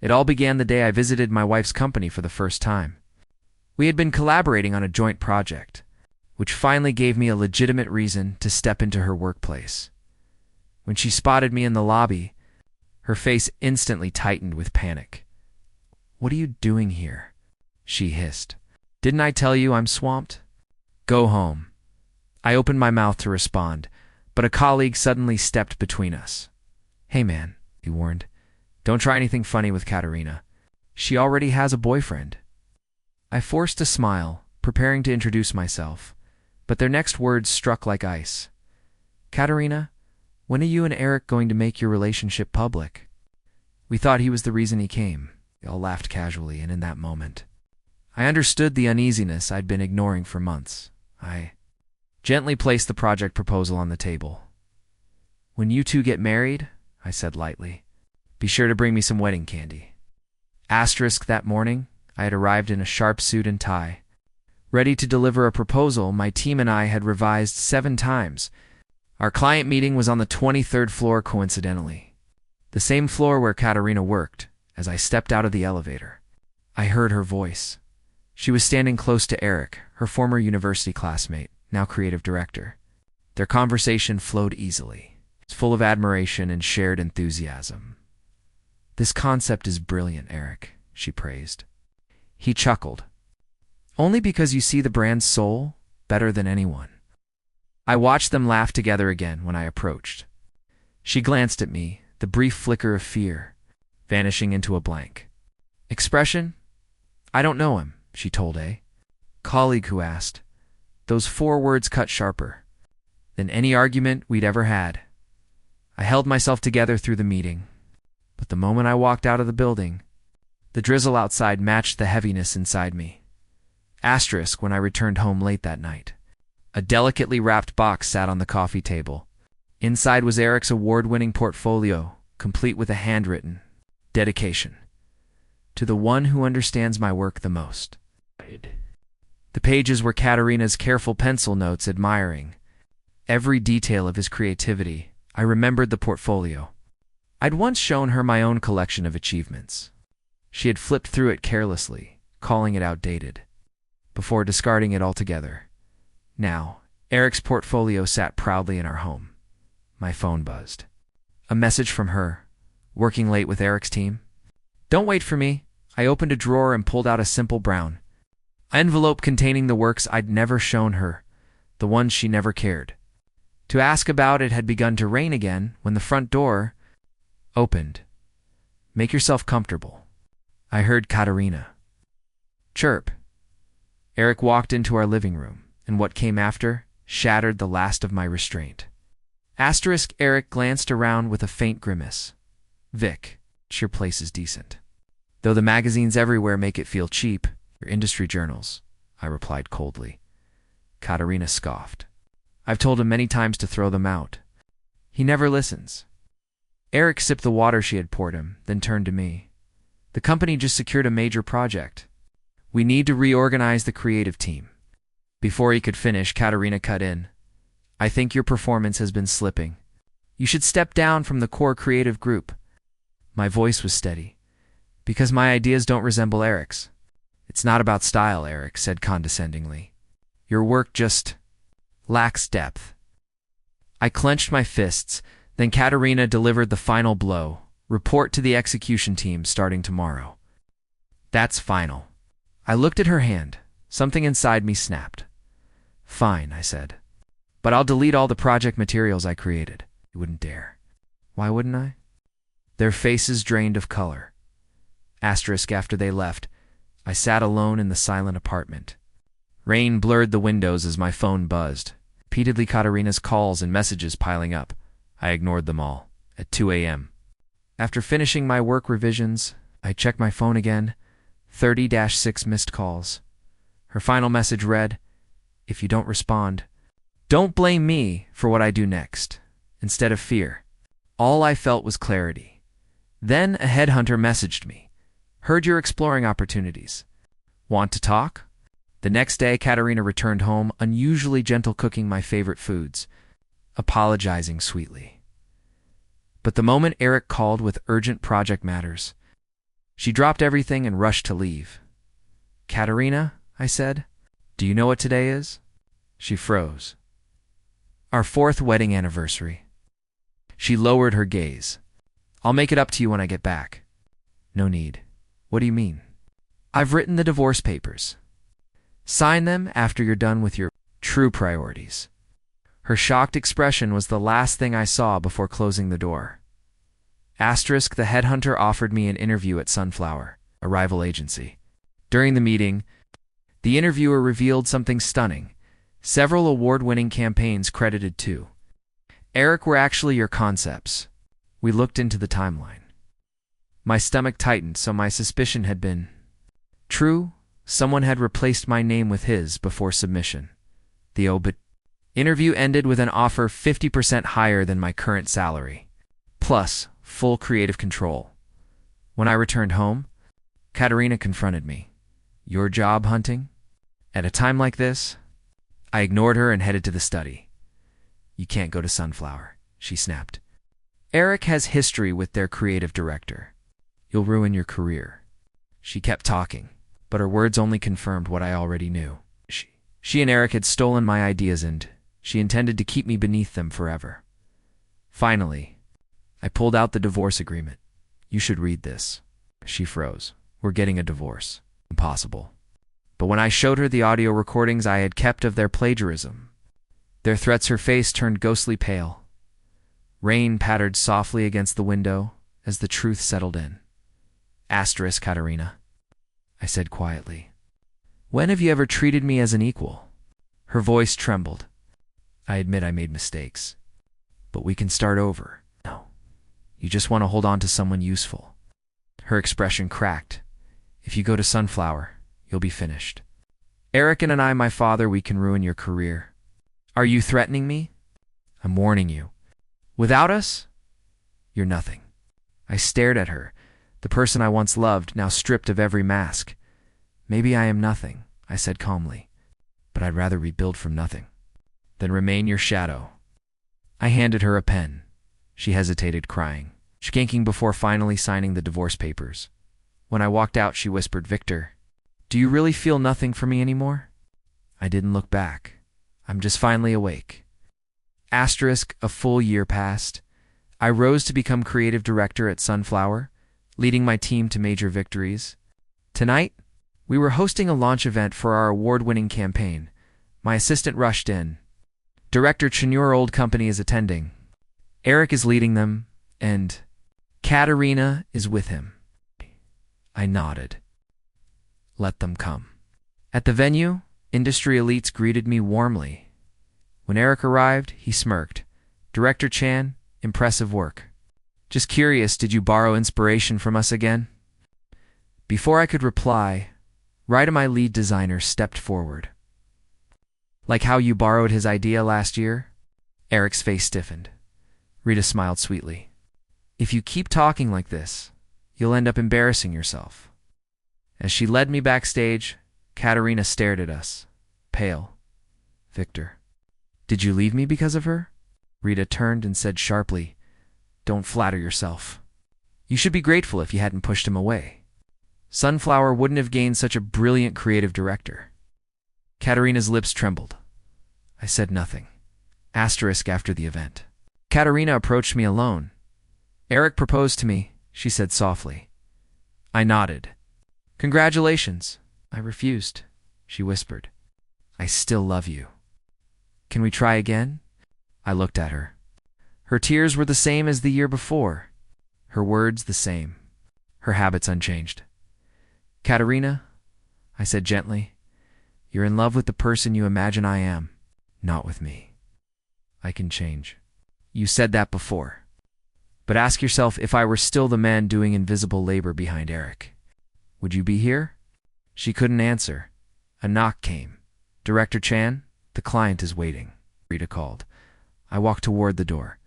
It all began the day I visited my wife's company for the first time. We had been collaborating on a joint project, which finally gave me a legitimate reason to step into her workplace. When she spotted me in the lobby, her face instantly tightened with panic. "What are you doing here?" she hissed. "Didn't I tell you I'm swamped? Go home." I opened my mouth to respond, but a colleague suddenly stepped between us. "Hey man," he warned, "don't try anything funny with Katerina. She already has a boyfriend." I forced a smile, preparing to introduce myself, but their next words struck like ice. "Katerina, when are you and Eric going to make your relationship public?" We thought he was the reason he came. We all laughed casually, and in that moment, I understood the uneasiness I'd been ignoring for months. I gently placed the project proposal on the table. "When you two get married," I said lightly, "be sure to bring me some wedding candy." Asterisk, that morning, I had arrived in a sharp suit and tie. Ready to deliver a proposal my team and I had revised 7 times. Our client meeting was on the 23rd floor, coincidentally, the same floor where Katerina worked. As I stepped out of the elevator, I heard her voice. She was standing close to Eric, her former university classmate, now creative director. Their conversation flowed easily. It's full of admiration and shared enthusiasm. "This concept is brilliant, Eric," she praised. He chuckled. "Only because you see the brand's soul better than anyone." I watched them laugh together again when I approached. She glanced at me, the brief flicker of fear vanishing into a blank expression. "I don't know him," she told a colleague who asked. Those 4 words cut sharper than any argument we'd ever had. I held myself together through the meeting, but the moment I walked out of the building, the drizzle outside matched the heaviness inside me. Asterisk, when I returned home late that night, a delicately wrapped box sat on the coffee table. Inside was Eric's award-winning portfolio, complete with a handwritten dedication to the one who understands my work the most. The pages were Katerina's careful pencil notes admiring every detail of his creativity. I remembered the portfolio. I'd once shown her my own collection of achievements. She had flipped through it carelessly, calling it outdated, before discarding it altogether. Now, Eric's portfolio sat proudly in our home. My phone buzzed. A message from her. "Working late with Eric's team?" "Don't wait for me." I opened a drawer and pulled out a simple brown envelope containing the works I'd never shown her, the ones she never cared to ask about. It had begun to rain again when the front door opened. "Make yourself comfortable," I heard Katerina chirp. Eric walked into our living room, and what came after shattered the last of my restraint. Asterisk, Eric glanced around with a faint grimace. "Vic, your place is decent. Though the magazines everywhere make it feel cheap, your industry journals," I replied coldly. Katerina scoffed. "I've told him many times to throw them out. He never listens." Eric sipped the water she had poured him, then turned to me. "The company just secured a major project. We need to reorganize the creative team." Before he could finish, Katerina cut in. "I think your performance has been slipping. You should step down from the core creative group." My voice was steady. "Because my ideas don't resemble Eric's." "It's not about style," Eric said condescendingly. "Your work just lacks depth." I clenched my fists, then Katerina delivered the final blow. "Report to the execution team starting tomorrow." "That's final." I looked at her hand. Something inside me snapped. "Fine," I said. "But I'll delete all the project materials I created." "You wouldn't dare." "Why wouldn't I?" Their faces drained of color. Asterisk, after they left, I sat alone in the silent apartment. Rain blurred the windows as my phone buzzed. Repeatedly Katerina's calls and messages piling up. I ignored them all. At 2 a.m. After finishing my work revisions, I checked my phone again. 30-6 missed calls. Her final message read, "If you don't respond, don't blame me for what I do next," instead of fear. All I felt was clarity. Then a headhunter messaged me. "Heard you're exploring opportunities. Want to talk?" The next day, Katerina returned home, unusually gentle, cooking my favorite foods, apologizing sweetly. But the moment Eric called with urgent project matters, She dropped everything and rushed to leave. "Katerina," I said, "do you know what today is?" She froze. "Our 4th wedding anniversary." She lowered her gaze. "I'll make it up to you when I get back." "No need." "What do you mean?" "I've written the divorce papers. Sign them after you're done with your true priorities." Her shocked expression was the last thing I saw before closing the door. Asterisk, the headhunter offered me an interview at Sunflower, a rival agency. During the meeting, the interviewer revealed something stunning. Several award-winning campaigns credited to Eric were actually your concepts. We looked into the timeline. My stomach tightened, so my suspicion had been true. Someone had replaced my name with his before submission. The interview ended with an offer 50% higher than my current salary, plus full creative control. When I returned home, Katerina confronted me. "Your job hunting?" At a time like this, I ignored her and headed to the study. "You can't go to Sunflower," she snapped. "Eric has history with their creative director. You'll ruin your career." She kept talking, but her words only confirmed what I already knew. She and Eric had stolen my ideas and she intended to keep me beneath them forever. Finally, I pulled out the divorce agreement. "You should read this." She froze. "We're getting a divorce." Impossible. But when I showed her the audio recordings I had kept of their plagiarism, their threats, her face turned ghostly pale. Rain pattered softly against the window as the truth settled in. "Asterisk, Katerina," I said quietly. "When have you ever treated me as an equal?" Her voice trembled. "I admit I made mistakes, but we can start over." "No, you just want to hold on to someone useful." Her expression cracked. "If you go to Sunflower, you'll be finished. Eric and I, my father, we can ruin your career." "Are you threatening me?" "I'm warning you. Without us, you're nothing." I stared at her, the person I once loved, now stripped of every mask. "Maybe I am nothing," I said calmly, "but I'd rather rebuild from nothing than remain your shadow." I handed her a pen. She hesitated, crying, skanking before finally signing the divorce papers. When I walked out, she whispered, "Victor, do you really feel nothing for me anymore?" I didn't look back. I'm just finally awake. Asterisk, a full year passed. I rose to become creative director at Sunflower, leading my team to major victories. Tonight, we were hosting a launch event for our award-winning campaign. My assistant rushed in. "Director Chen, your old company is attending. Eric is leading them, and Katerina is with him." I nodded. "Let them come." At the venue, industry elites greeted me warmly. When Eric arrived, he smirked. "Director Chan, impressive work. Just curious, did you borrow inspiration from us again?" Before I could reply, Rita, my lead designer, stepped forward. "Like how you borrowed his idea last year?" Eric's face stiffened. Rita smiled sweetly. "If you keep talking like this, you'll end up embarrassing yourself." As she led me backstage, Katerina stared at us, pale. "Victor, did you leave me because of her?" Rita turned and said sharply, "Don't flatter yourself. You should be grateful if you hadn't pushed him away. Sunflower wouldn't have gained such a brilliant creative director." Katerina's lips trembled. I said nothing. Asterisk, after the event, Katerina approached me alone. "Eric proposed to me," she said softly. I nodded. "Congratulations." I refused. She whispered, "I still love you. Can we try again?" I looked at her. Her tears were the same as the year before. Her words the same. Her habits unchanged. "Katerina," I said gently, "you're in love with the person you imagine I am, not with me. I can change." "You said that before. But ask yourself, if I were still the man doing invisible labor behind Eric, would you be here?" She couldn't answer. A knock came. "Director Chan, the client is waiting," Rita called. I walked toward the door.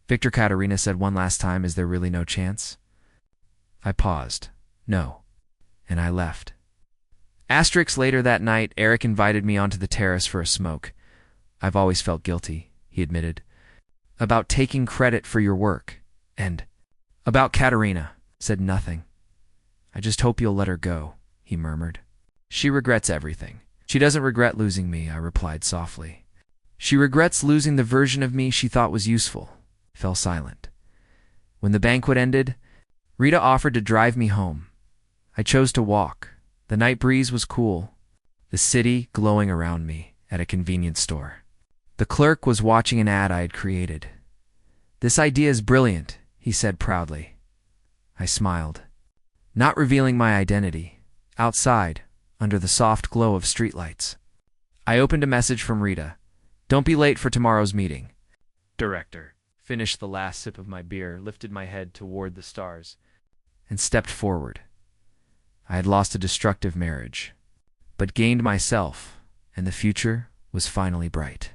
"Victor," Katerina said one last time, "is there really no chance?" I paused. "No." And I left. Asterisk, later that night, Eric invited me onto the terrace for a smoke. "I've always felt guilty," he admitted, "about taking credit for your work. And about Katerina." Said nothing. I just hope you'll let her go, he murmured. She regrets everything. She doesn't regret losing me, I replied softly. She regrets losing the version of me she thought was useful. He fell silent. When the banquet ended, Rita offered to drive me home. I chose to walk. The night breeze was cool, the city glowing around me at a convenience store. The clerk was watching an ad I had created. This idea is brilliant, he said proudly. I smiled, not revealing my identity. Outside, under the soft glow of streetlights, I opened a message from Rita. Don't be late for tomorrow's meeting. Director. Finished the last sip of my beer, lifted my head toward the stars, and stepped forward. I had lost a destructive marriage, but gained myself, and the future was finally bright.